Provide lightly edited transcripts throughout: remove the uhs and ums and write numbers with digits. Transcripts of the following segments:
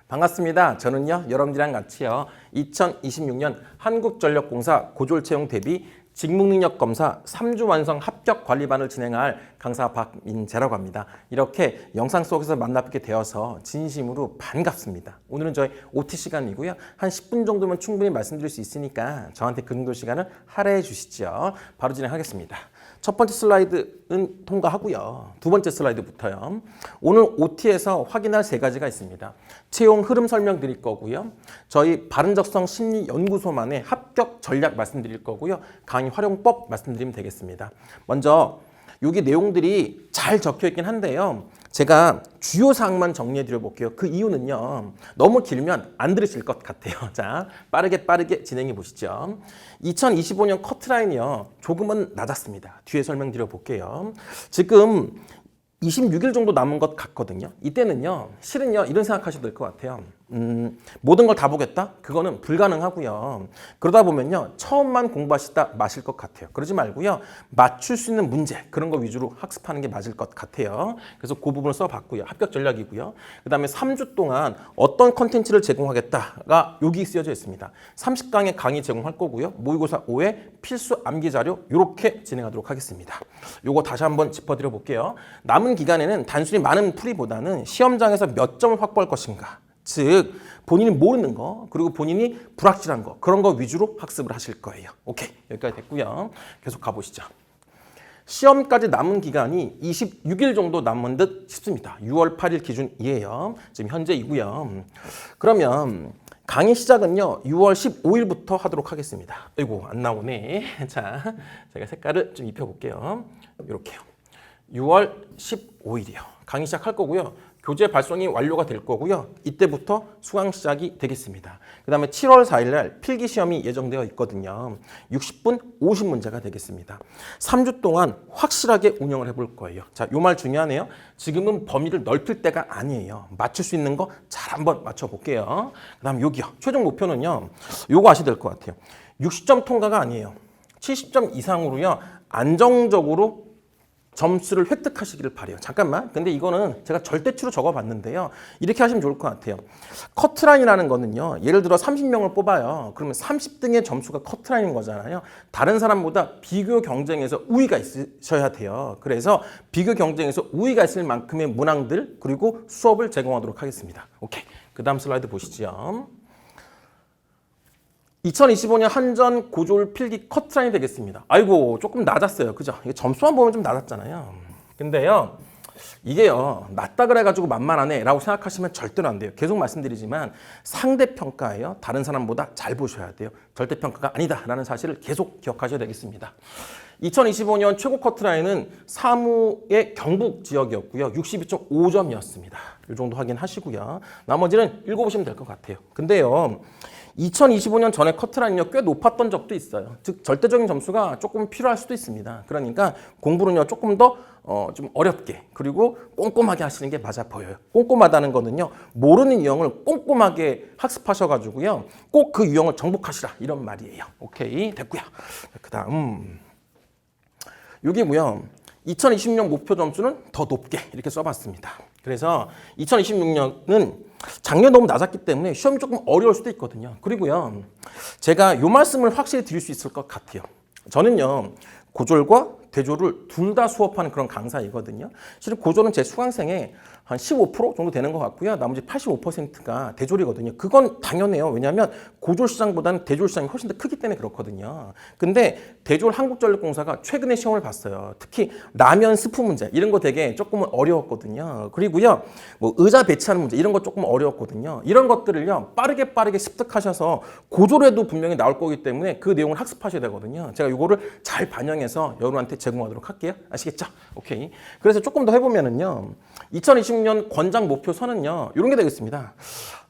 반갑습니다. 저는요, 여러분들이랑 같이요, 2026년 한국전력공사 고졸채용 대비 직무능력검사 3주 완성 합격 관리반을 진행할 강사 박민재라고 합니다. 이렇게 영상 속에서 만나뵙게 되어서 진심으로 반갑습니다. 오늘은 저희 OT 시간이고요. 한 10분 정도면 충분히 말씀드릴 수 있으니까 저한테 그 정도 시간을 할애해 주시죠. 바로 진행하겠습니다. 첫 번째 슬라이드는 통과하고요. 두 번째 슬라이드부터요. 오늘 OT에서 확인할 세 가지가 있습니다. 채용 흐름 설명드릴 거고요. 저희 바른적성 심리연구소만의 합격 전략 말씀드릴 거고요. 강의 활용법 말씀드리면 되겠습니다. 먼저 여기 내용들이 잘 적혀 있긴 한데요. 제가 주요 사항만 정리해 드려 볼게요. 그 이유는요, 너무 길면 안 들으실 것 같아요. 자, 빠르게 진행해 보시죠. 2025년 커트라인이요, 조금은 낮았습니다. 뒤에 설명드려 볼게요. 지금 26일 정도 남은 것 같거든요. 이때는요, 실은요, 이런 생각하셔도 될 것 같아요. 모든 걸 다 보겠다? 그거는 불가능하고요. 그러다 보면요, 처음만 공부하시다 마실 것 같아요. 그러지 말고요, 맞출 수 있는 문제, 그런 거 위주로 학습하는 게 맞을 것 같아요. 그래서 그 부분을 써봤고요. 합격 전략이고요. 그 다음에 3주 동안 어떤 컨텐츠를 제공하겠다가 여기 쓰여져 있습니다. 30강의 강의 제공할 거고요. 모의고사 5회 필수 암기 자료 이렇게 진행하도록 하겠습니다. 요거 다시 한번 짚어드려 볼게요. 남은 기간에는 단순히 많은 풀이보다는 시험장에서 몇 점을 확보할 것인가, 즉 본인이 모르는 거, 그리고 본인이 불확실한 거, 그런 거 위주로 학습을 하실 거예요. 오케이, 여기까지 됐고요. 계속 가보시죠. 시험까지 남은 기간이 26일 정도 남은 듯 싶습니다. 6월 8일 기준이에요. 지금 현재이고요. 그러면 강의 시작은요, 6월 15일부터 하도록 하겠습니다. 아이고, 안 나오네. 자, 제가 색깔을 좀 입혀볼게요. 이렇게요. 6월 15일이요. 강의 시작할 거고요. 교재 발송이 완료가 될 거고요. 이때부터 수강 시작이 되겠습니다. 그 다음에 7월 4일 날 필기시험이 예정되어 있거든요. 60분 50문제가 되겠습니다. 3주 동안 확실하게 운영을 해볼 거예요. 자, 요 말 중요하네요. 지금은 범위를 넓힐 때가 아니에요. 맞출 수 있는 거 잘 한번 맞춰볼게요. 그 다음 여기요. 최종 목표는요, 요거 아셔야 될 것 같아요. 60점 통과가 아니에요. 70점 이상으로요, 안정적으로 점수를 획득하시기를 바래요. 잠깐만. 근데 이거는 제가 절대치로 적어봤는데요. 이렇게 하시면 좋을 것 같아요. 커트라인이라는 거는요, 예를 들어 30명을 뽑아요. 그러면 30등의 점수가 커트라인인 거잖아요. 다른 사람보다 비교 경쟁에서 우위가 있으셔야 돼요. 그래서 비교 경쟁에서 우위가 있을 만큼의 문항들, 그리고 수업을 제공하도록 하겠습니다. 오케이. 그 다음 슬라이드 보시죠. 2025년 한전 고졸 필기 커트라인이 되겠습니다. 아이고, 조금 낮았어요. 그죠? 이게 점수만 보면 좀 낮았잖아요. 근데요, 이게요, 낮다 그래가지고 만만하네 라고 생각하시면 절대로 안 돼요. 계속 말씀드리지만 상대평가예요. 다른 사람보다 잘 보셔야 돼요. 절대평가가 아니다 라는 사실을 계속 기억하셔야 되겠습니다. 2025년 최고 커트라인은 사무의 경북 지역이었고요. 62.5점이었습니다. 이 정도 확인하시고요. 나머지는 읽어보시면 될 것 같아요. 근데요, 2025년 전에 커트라인이 꽤 높았던 적도 있어요. 즉 절대적인 점수가 조금 필요할 수도 있습니다. 그러니까 공부는요, 조금 더 좀 어렵게, 그리고 꼼꼼하게 하시는 게 맞아 보여요. 꼼꼼하다는 거는요, 모르는 유형을 꼼꼼하게 학습하셔가지고요, 꼭 그 유형을 정복하시라 이런 말이에요. 오케이, 됐고요. 그 다음 여기고요. 2026년 목표 점수는 더 높게 이렇게 써봤습니다. 그래서 2026년은 작년 너무 낮았기 때문에 시험이 조금 어려울 수도 있거든요. 그리고요, 제가 요 말씀을 확실히 드릴 수 있을 것 같아요. 저는요, 고졸과 대졸을 둘 다 수업하는 그런 강사이거든요. 실은 고졸은 제 수강생의 한 15% 정도 되는 것 같고요. 나머지 85%가 대졸이거든요. 그건 당연해요. 왜냐하면 고졸 시장보다는 대졸 시장이 훨씬 더 크기 때문에 그렇거든요. 근데 대졸 한국전력공사가 최근에 시험을 봤어요. 특히 라면 스프 문제 이런 거 되게 조금은 어려웠거든요. 그리고요, 뭐 의자 배치하는 문제 이런 거 조금 어려웠거든요. 이런 것들을요, 빠르게 습득하셔서 고졸에도 분명히 나올 거기 때문에 그 내용을 학습하셔야 되거든요. 제가 이거를 잘 반영해서 여러분한테 제공하도록 할게요. 아시겠죠? 오케이. 그래서 조금 더 해보면은요, 2026년 권장 목표 선은요, 이런 게 되겠습니다.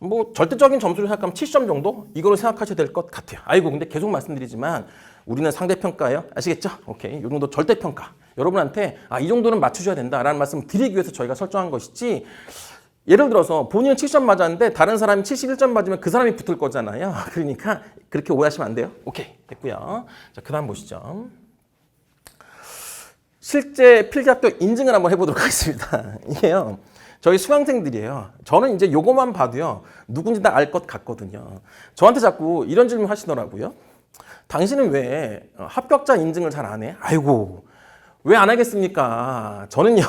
뭐 절대적인 점수를 생각하면 70점 정도? 이거로 생각하셔야 될 것 같아요. 아이고, 근데 계속 말씀드리지만 우리는 상대평가예요. 아시겠죠? 오케이. 이 정도 절대평가. 여러분한테 이 정도는 맞추셔야 된다라는 말씀 드리기 위해서 저희가 설정한 것이지, 예를 들어서 본인은 70점 맞았는데 다른 사람이 71점 맞으면 그 사람이 붙을 거잖아요. 그러니까 그렇게 오해하시면 안 돼요. 오케이. 됐고요. 자, 그 다음 보시죠. 실제 필기 합격 인증을 한번 해보도록 하겠습니다. 이게요, 저희 수강생들이에요. 저는 이제 요거만 봐도요, 누군지 다 알 것 같거든요. 저한테 자꾸 이런 질문 하시더라고요. 당신은 왜 합격자 인증을 잘 안 해? 아이고, 왜 안 하겠습니까? 저는요,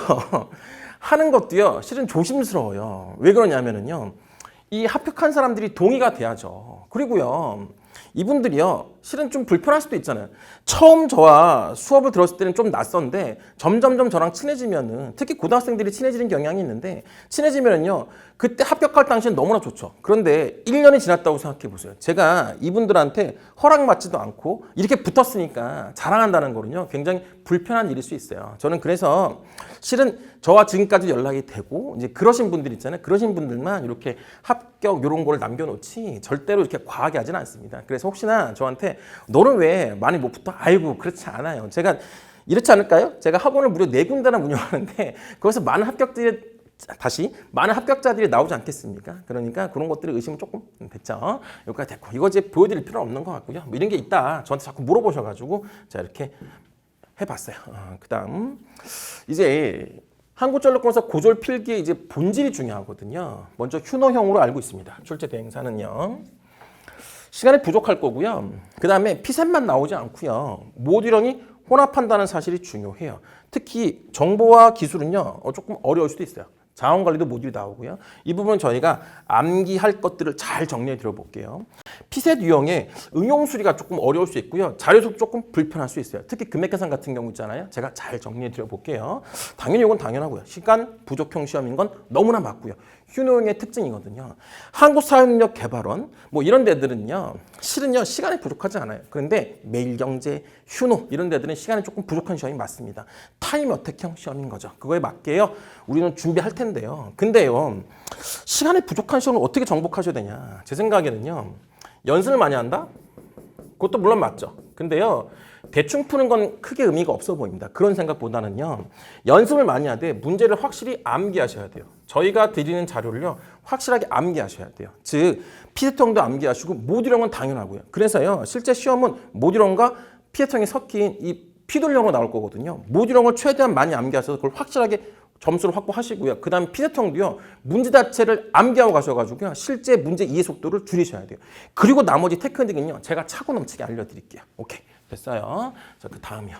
하는 것도요, 실은 조심스러워요. 왜 그러냐면은요, 이 합격한 사람들이 동의가 돼야죠. 그리고요, 이분들이요, 실은 좀 불편할 수도 있잖아요. 처음 저와 수업을 들었을 때는 좀 낯선데 점점점 저랑 친해지면은, 특히 고등학생들이 친해지는 경향이 있는데, 친해지면은요, 그때 합격할 당시엔 너무나 좋죠. 그런데 1년이 지났다고 생각해 보세요. 제가 이분들한테 허락받지도 않고 이렇게 붙었으니까 자랑한다는 거는요, 굉장히 불편한 일일 수 있어요. 저는 그래서 실은 저와 지금까지 연락이 되고 이제 그러신 분들 있잖아요. 그러신 분들만 이렇게 합격 이런 걸 남겨놓지 절대로 이렇게 과하게 하진 않습니다. 그래서 혹시나 저한테 너는 왜 많이 못 붙어? 아이고, 그렇지 않아요. 제가 이렇지 않을까요? 제가 학원을 무려 4군데나 운영하는데 거기서 많은 합격자들이 나오지 않겠습니까? 그러니까 그런 것들의 의심은 조금 됐죠. 여기까지 됐고, 이거 이제 보여드릴 필요는 없는 것 같고요. 뭐 이런 게 있다 저한테 자꾸 물어보셔가지고 제가 이렇게 해봤어요. 그다음 이제 한국전력공사 고졸 필기의 이제 본질이 중요하거든요. 먼저 휴노형으로 알고 있습니다. 출제 대행사는요. 시간이 부족할 거고요. 그 다음에 피셋만 나오지 않고요. 모듈형이 혼합한다는 사실이 중요해요. 특히 정보와 기술은요, 조금 어려울 수도 있어요. 자원관리도 모듈이 나오고요. 이 부분은 저희가 암기할 것들을 잘 정리해 드려 볼게요. 피셋 유형의 응용 수리가 조금 어려울 수 있고요. 자료수 조금 불편할 수 있어요. 특히 금액계산 같은 경우 있잖아요. 제가 잘 정리해 드려 볼게요. 당연히 이건 당연하고요. 시간 부족형 시험인 건 너무나 맞고요. 휴노형의 특징이거든요. 한국사회능력 개발원 뭐 이런 데들은요, 실은요 시간이 부족하지 않아요. 그런데 매일경제, 휴노 이런 데들은 시간이 조금 부족한 시험이 맞습니다. 타임 어택형 시험인 거죠. 그거에 맞게요 우리는 준비할 텐데요. 근데요, 시간이 부족한 시험을 어떻게 정복하셔야 되냐? 제 생각에는요, 연습을 많이 한다? 그것도 물론 맞죠. 근데요, 대충 푸는 건 크게 의미가 없어 보입니다. 그런 생각보다는요, 연습을 많이 하되 문제를 확실히 암기하셔야 돼요. 저희가 드리는 자료를요, 확실하게 암기하셔야 돼요. 즉, 피셋형도 암기하시고 모듈형은 당연하고요. 그래서요, 실제 시험은 모듈형과 피셋형이 섞인 이 피돌형으로 나올 거거든요. 모듈형을 최대한 많이 암기하셔서 그걸 확실하게 점수를 확보하시고요. 그 다음 피셋형도요, 문제 자체를 암기하고 가셔가지고요, 실제 문제 이해 속도를 줄이셔야 돼요. 그리고 나머지 테크닉은요, 제가 차고 넘치게 알려드릴게요. 오케이, 됐어요. 자, 그 다음이요.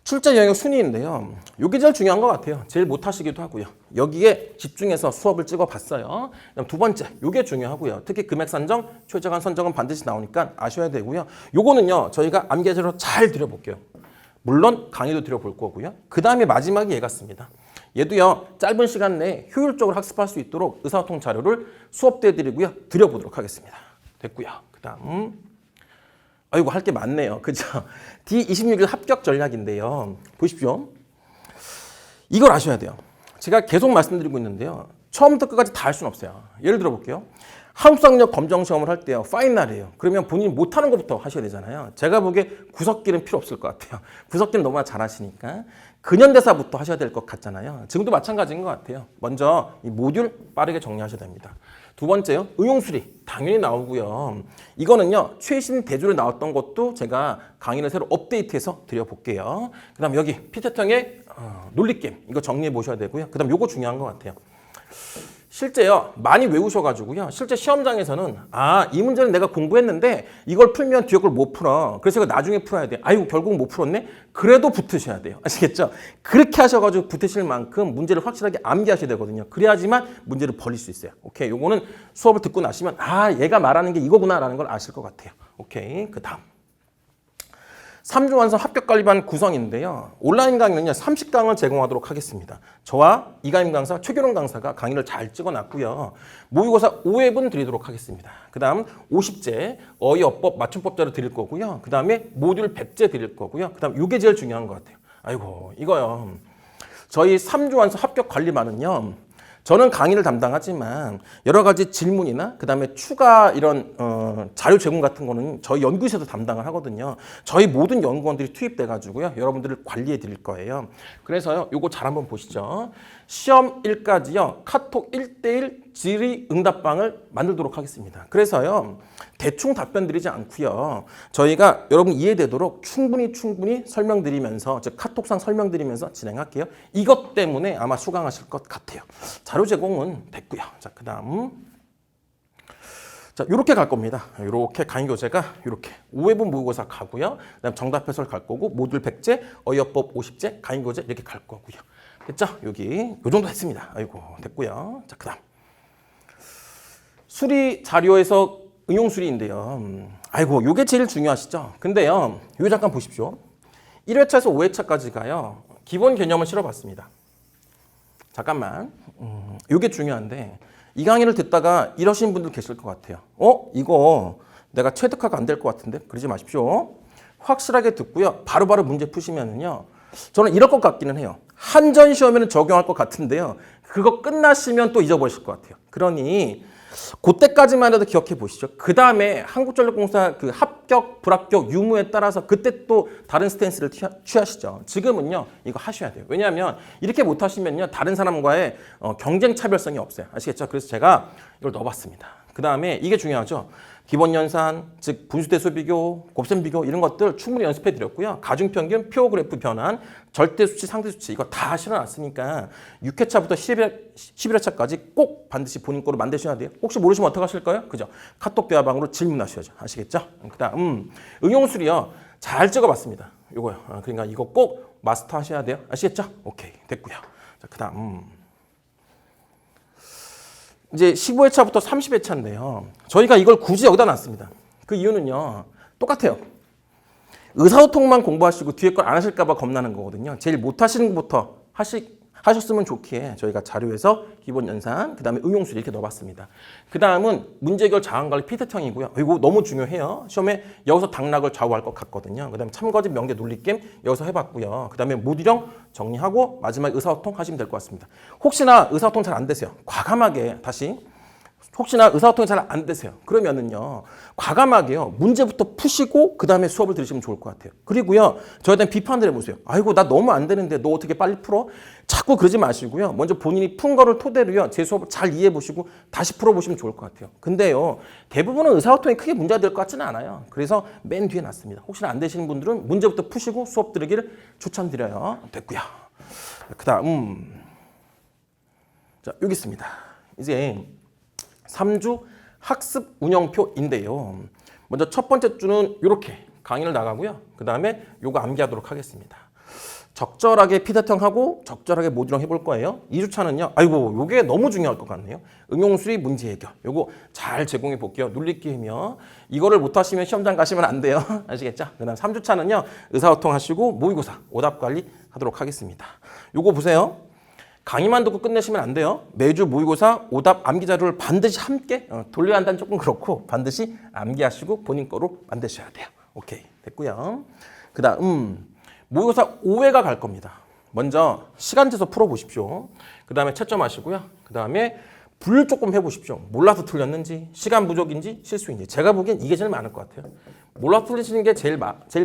출제 영역 순위인데요. 이게 제일 중요한 것 같아요. 제일 못하시기도 하고요. 여기에 집중해서 수업을 찍어봤어요. 그다음 두 번째, 이게 중요하고요. 특히 금액 산정, 최저간 선정은 반드시 나오니까 아셔야 되고요. 요거는요, 저희가 암기제로 잘 드려볼게요. 물론 강의도 드려볼 거고요. 그 다음에 마지막이 얘 같습니다. 얘도요, 짧은 시간 내에 효율적으로 학습할 수 있도록 의사소통 자료를 수업 때 드리고요. 드려보도록 하겠습니다. 됐고요. 그 다음, 아이고, 할 게 많네요. 그죠? D26일 합격 전략인데요. 보십시오. 이걸 아셔야 돼요. 제가 계속 말씀드리고 있는데요. 처음부터 끝까지 다 할 수는 없어요. 예를 들어 볼게요. 한국사학력 검정 시험을 할 때요, 파이널이에요. 그러면 본인이 못하는 것부터 하셔야 되잖아요. 제가 보기에 구석기는 필요 없을 것 같아요. 구석기는 너무나 잘하시니까 근현대사부터 하셔야 될 것 같잖아요. 지금도 마찬가지인 것 같아요. 먼저 이 모듈 빠르게 정리하셔야 됩니다. 두 번째요, 응용수리 당연히 나오고요. 이거는요, 최신 대조로 나왔던 것도 제가 강의를 새로 업데이트해서 드려볼게요. 그 다음 여기 피셋형의 논리게임 이거 정리해 보셔야 되고요. 그 다음 요거 중요한 것 같아요. 실제요, 많이 외우셔가지고요, 실제 시험장에서는 이 문제는 내가 공부했는데 이걸 풀면 뒤에 걸 못 풀어. 그래서 이거 나중에 풀어야 돼. 아이고, 결국 못 풀었네? 그래도 붙으셔야 돼요. 아시겠죠? 그렇게 하셔가지고 붙으실 만큼 문제를 확실하게 암기하셔야 되거든요. 그래야지만 문제를 버릴 수 있어요. 오케이, 요거는 수업을 듣고 나시면 얘가 말하는 게 이거구나라는 걸 아실 것 같아요. 오케이, 그 다음. 3주 완성 합격관리반 구성인데요. 온라인 강의는요, 30강을 제공하도록 하겠습니다. 저와 이가임 강사, 최규룡 강사가 강의를 잘 찍어놨고요. 모의고사 5회분 드리도록 하겠습니다. 그 다음 50제 어휘어법 맞춤법 자료 드릴 거고요. 그 다음에 모듈 100제 드릴 거고요. 그 다음 이게 제일 중요한 것 같아요. 아이고, 이거요. 저희 3주 완성 합격관리반은요, 저는 강의를 담당하지만 여러 가지 질문이나 그 다음에 추가 이런 자료 제공 같은 거는 저희 연구실에서 담당을 하거든요. 저희 모든 연구원들이 투입돼 가지고요. 여러분들을 관리해 드릴 거예요. 그래서요. 요거 잘 한번 보시죠. 시험 1까지요. 카톡 1대1 질의응답방을 만들도록 하겠습니다. 그래서요. 대충 답변 드리지 않고요. 저희가 여러분 이해되도록 충분히 설명드리면서 즉 카톡상 설명드리면서 진행할게요. 이것 때문에 아마 수강하실 것 같아요. 자료 제공은 됐고요. 자, 그다음 자, 이렇게 갈 겁니다. 이렇게 강의 교재가 이렇게 5회분 모의고사 가고요. 그다음 정답 해설 갈 거고 모듈 100제, 어휘어법 50제, 강의 교재 이렇게 갈 거고요. 됐죠? 여기 요 정도 됐습니다. 아이고, 됐고요. 자, 그다음 수리 자료에서 응용 수리인데요. 아이고, 요게 제일 중요하시죠? 근데요. 요 잠깐 보십시오. 1회차에서 5회차까지가요. 기본 개념을 실어봤습니다. 잠깐만. 요게 중요한데 이 강의를 듣다가 이러신 분들 계실 것 같아요. 이거 내가 체득화가 안 될 것 같은데? 그러지 마십시오. 확실하게 듣고요. 바로바로 문제 푸시면은요. 저는 이럴 것 같기는 해요. 한전 시험에는 적용할 것 같은데요. 그거 끝나시면 또 잊어버리실 것 같아요. 그러니 그때까지만 해도 기억해 보시죠. 그 다음에 한국전력공사 그 합격, 불합격, 유무에 따라서 그때 또 다른 스탠스를 취하시죠. 지금은요, 이거 하셔야 돼요. 왜냐하면 이렇게 못 하시면요, 다른 사람과의 경쟁 차별성이 없어요. 아시겠죠? 그래서 제가 이걸 넣어봤습니다. 그 다음에 이게 중요하죠. 기본 연산, 즉 분수대수 비교, 곱셈 비교 이런 것들 충분히 연습해 드렸고요. 가중평균, 표 그래프 변환, 절대수치, 상대수치 이거 다 실어놨으니까 6회차부터 11회차까지 꼭 반드시 본인 거로 만드셔야 돼요. 혹시 모르시면 어떻게 하실까요? 그죠? 카톡 대화방으로 질문하셔야죠. 아시겠죠? 그다음 응용술이요. 잘 찍어봤습니다. 요거요. 그러니까 이거 꼭 마스터 하셔야 돼요. 아시겠죠? 오케이, 됐고요. 자, 그다음 이제 15회차부터 30회차인데요. 저희가 이걸 굳이 여기다 놨습니다. 그 이유는요. 똑같아요. 의사소통만 공부하시고 뒤에 걸 안 하실까 봐 겁나는 거거든요. 제일 못하시는 것부터 하셨으면 좋기에 저희가 자료에서 기본 연산, 그 다음에 응용술 이렇게 넣어봤습니다. 그 다음은 문제 해결 자원관리 피드형이고요. 이거 너무 중요해요. 시험에 여기서 당락을 좌우할 것 같거든요. 그 다음에 참거짓 명제 논리게임 여기서 해봤고요. 그 다음에 모듈형 정리하고 마지막에 의사소통 하시면 될 것 같습니다. 혹시나 의사소통 잘 안 되세요. 과감하게 다시 혹시나 의사소통이 잘 안 되세요. 그러면은요, 과감하게요, 문제부터 푸시고, 그 다음에 수업을 들으시면 좋을 것 같아요. 그리고요, 저에 대한 비판을 해보세요. 아이고, 나 너무 안 되는데, 너 어떻게 빨리 풀어? 자꾸 그러지 마시고요. 먼저 본인이 푼 거를 토대로요, 제 수업을 잘 이해해 보시고, 다시 풀어보시면 좋을 것 같아요. 근데요, 대부분은 의사소통이 크게 문제가 될 것 같지는 않아요. 그래서 맨 뒤에 놨습니다. 혹시나 안 되시는 분들은 문제부터 푸시고 수업 들으기를 추천드려요. 됐고요. 그 다음, 자, 여기 있습니다. 이제, 3주 학습 운영표인데요. 먼저 첫 번째 주는 이렇게 강의를 나가고요. 그 다음에 요거 암기하도록 하겠습니다. 적절하게 피드형하고 적절하게 모듈형 해볼 거예요. 2주차는요. 아이고, 요게 너무 중요할 것 같네요. 응용수리 문제 해결. 요거 잘 제공해 볼게요. 눌리기이며 이거를 못하시면 시험장 가시면 안 돼요. 아시겠죠? 그 다음 3주차는요. 의사소통 하시고 모의고사 오답 관리 하도록 하겠습니다. 요거 보세요. 강의만 듣고 끝내시면 안 돼요. 매주 모의고사 오답 암기 자료를 반드시 함께 돌려야 한다는 조금 그렇고 반드시 암기하시고 본인 거로 만드셔야 돼요. 오케이, 됐고요. 그 다음 모의고사 5회가 갈 겁니다. 먼저 시간 재서 풀어보십시오. 그 다음에 채점하시고요. 그 다음에 분류 조금 해보십시오. 몰라서 틀렸는지, 시간 부족인지, 실수인지. 제가 보기엔 이게 제일 많을 것 같아요. 몰라서 틀리시는 게 제일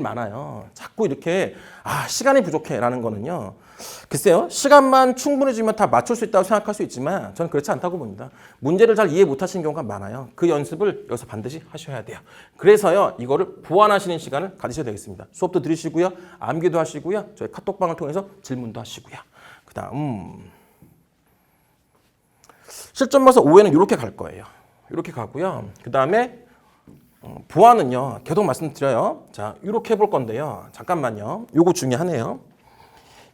많아요. 자꾸 이렇게 시간이 부족해 라는 거는요. 글쎄요. 시간만 충분히 주면 다 맞출 수 있다고 생각할 수 있지만 저는 그렇지 않다고 봅니다. 문제를 잘 이해 못하시는 경우가 많아요. 그 연습을 여기서 반드시 하셔야 돼요. 그래서요. 이거를 보완하시는 시간을 가지셔야 되겠습니다. 수업도 들으시고요. 암기도 하시고요. 저희 카톡방을 통해서 질문도 하시고요. 그 다음 실전 봐서 5회는 이렇게 갈 거예요. 이렇게 가고요. 그 다음에 보완은요. 계속 말씀드려요. 자, 이렇게 해볼 건데요. 잠깐만요. 요거 중요하네요.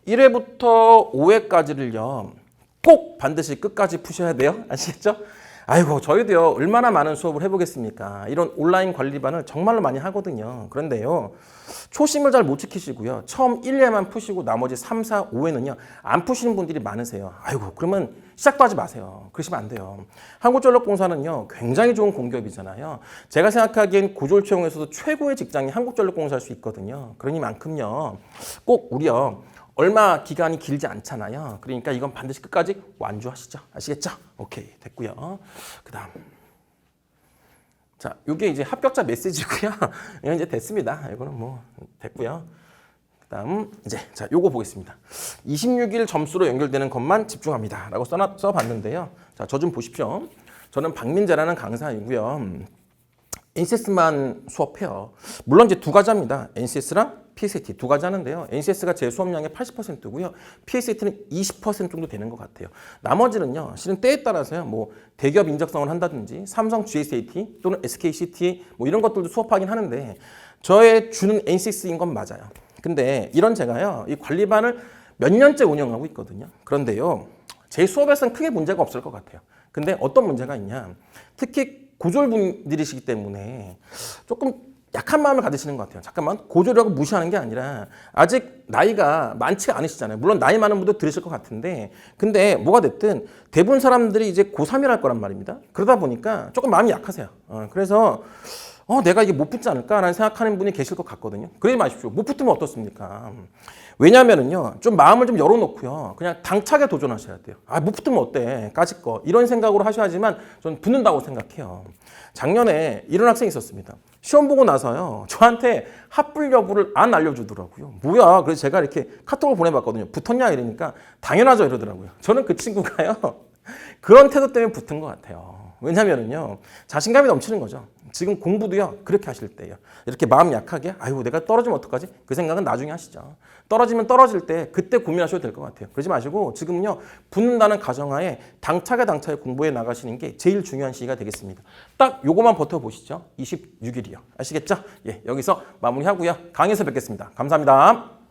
1회부터 5회까지를요. 꼭 반드시 끝까지 푸셔야 돼요. 아시겠죠? 아이고, 저희도요. 얼마나 많은 수업을 해보겠습니까? 이런 온라인 관리반을 정말로 많이 하거든요. 그런데요. 초심을 잘 못 지키시고요. 처음 1회만 푸시고 나머지 3, 4, 5회는요. 안 푸시는 분들이 많으세요. 아이고, 그러면 시작도 하지 마세요. 그러시면 안 돼요. 한국전력공사는요. 굉장히 좋은 공기업이잖아요. 제가 생각하기엔 고졸 채용에서도 최고의 직장이 한국전력공사일 수 있거든요. 그러니만큼요. 꼭 우리요. 얼마 기간이 길지 않잖아요. 그러니까 이건 반드시 끝까지 완주하시죠. 아시겠죠? 오케이, 됐고요. 그 다음 자, 이게 이제 합격자 메시지고요. 이건 이제 됐습니다. 이거는 뭐 됐고요. 그다음 이제 자, 요거 보겠습니다. 26일 점수로 연결되는 것만 집중합니다라고 써봤는데요. 자, 저 좀 보십시오. 저는 박민재라는 강사이고요. NCS만 수업해요. 물론 이제 두 과자입니다. NCS랑 PSAT 두 과자 하는데요. NCS가 제 수업량의 80%고요. PSAT는 20% 정도 되는 것 같아요. 나머지는요. 실은 때에 따라서요. 뭐 대기업 인적성을 한다든지 삼성 GSAT 또는 SKCT 뭐 이런 것들도 수업하긴 하는데 저의 주는 NCS인 건 맞아요. 근데 이런 제가요. 이 관리반을 몇 년째 운영하고 있거든요. 그런데요. 제 수업에서는 크게 문제가 없을 것 같아요. 근데 어떤 문제가 있냐. 특히 고졸분들이시기 때문에 조금 약한 마음을 가지시는 것 같아요. 잠깐만, 고졸이라고 무시하는 게 아니라 아직 나이가 많지가 않으시잖아요. 물론 나이 많은 분도 들으실 것 같은데 근데 뭐가 됐든 대부분 사람들이 이제 고3이라 할 거란 말입니다. 그러다 보니까 조금 마음이 약하세요. 그래서 내가 이게 못 붙지 않을까라는 생각하는 분이 계실 것 같거든요. 그러지 마십시오. 못 붙으면 어떻습니까? 왜냐하면은요, 좀 마음을 좀 열어놓고요, 그냥 당차게 도전하셔야 돼요. 못 붙으면 어때? 까짓 거. 이런 생각으로 하셔야지만 저는 붙는다고 생각해요. 작년에 이런 학생이 있었습니다. 시험 보고 나서요, 저한테 합불 여부를 안 알려주더라고요. 뭐야? 그래서 제가 이렇게 카톡을 보내봤거든요. 붙었냐? 이러니까 당연하죠. 이러더라고요. 저는 그 친구가요, 그런 태도 때문에 붙은 것 같아요. 왜냐면은요, 자신감이 넘치는 거죠. 지금 공부도요, 그렇게 하실 때요. 이렇게 마음 약하게, 아이고, 내가 떨어지면 어떡하지? 그 생각은 나중에 하시죠. 떨어지면 떨어질 때, 그때 고민하셔도 될 것 같아요. 그러지 마시고, 지금요, 붙는다는 가정하에 당차게 공부해 나가시는 게 제일 중요한 시기가 되겠습니다. 딱 요거만 버텨보시죠. 26일이요. 아시겠죠? 예, 여기서 마무리하고요. 강의에서 뵙겠습니다. 감사합니다.